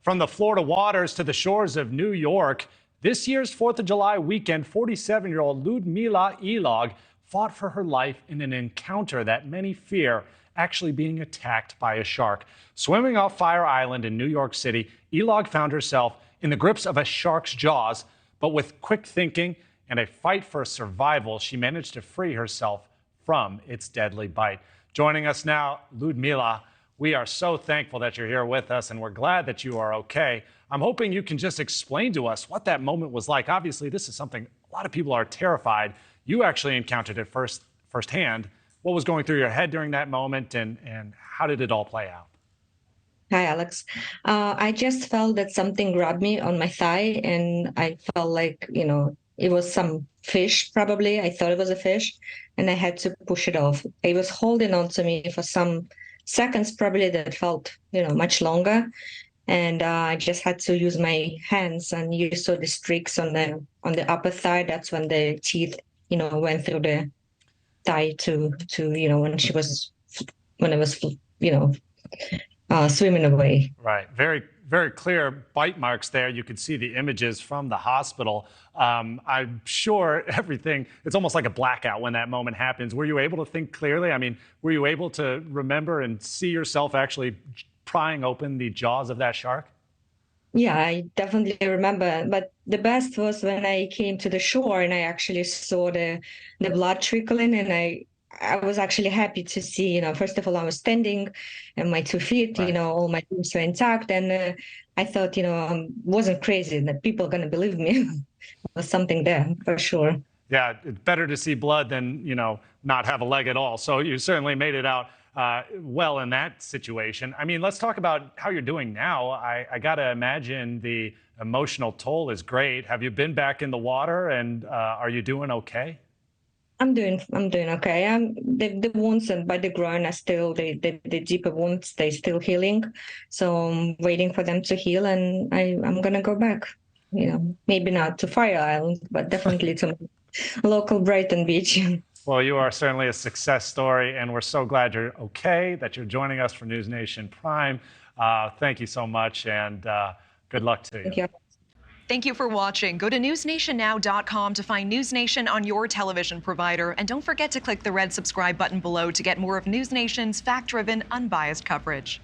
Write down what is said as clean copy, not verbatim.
From the Florida waters to the shores of New York, this year's 4th of July weekend, 47-year-old Lyudmila Emag fought for her life in an encounter that many fear actually being attacked by a shark. Swimming off Fire Island in New York City, Emag found herself in the grips of a shark's jaws, but with quick thinking and a fight for survival, she managed to free herself from its deadly bite. Joining us now, Lyudmila. We are so thankful that you're here with us, and we're glad that you are okay. I'm hoping you can just explain to us what that moment was like. Obviously, this is something a lot of people are terrified. You actually encountered it firsthand. What was going through your head during that moment, and how did it all play out? Hi, Alex. I just felt that something grabbed me on my thigh, and I felt like, it was some fish, probably. I thought it was a fish, and I had to push it off. It was holding on to me for some seconds, probably, that felt, much longer. And I just had to use my hands, and you saw the streaks on the upper thigh. That's when the teeth, went through the thigh to when it was, swimming away. Right. Very, very clear bite marks there. You could see the images from the hospital. I'm sure it's almost like a blackout when that moment happens. Were you able to think clearly? I mean, were you able to remember and see yourself actually prying open the jaws of that shark? Yeah, I definitely remember. But the best was when I came to the shore and I actually saw the blood trickling, and I was actually happy to see, first of all, I was standing and my 2 feet, Right. all my limbs were intact. And I thought, I wasn't crazy, that people are going to believe me. There was something there for sure. Yeah, it's better to see blood than, not have a leg at all. So you certainly made it out well in that situation. I mean, let's talk about how you're doing now. I got to imagine the emotional toll is great. Have you been back in the water, and are you doing okay? I'm doing okay. The wounds and by the groin are still the deeper wounds. They're still healing, so I'm waiting for them to heal, and I'm gonna go back. Maybe not to Fire Island, but definitely to local Brighton Beach. Well, you are certainly a success story, and we're so glad you're okay, that you're joining us for NewsNation Prime. Thank you so much, and good luck to you. Thank you. Thank you for watching. Go to newsnationnow.com to find NewsNation on your television provider. And don't forget to click the red subscribe button below to get more of NewsNation's fact-driven, unbiased coverage.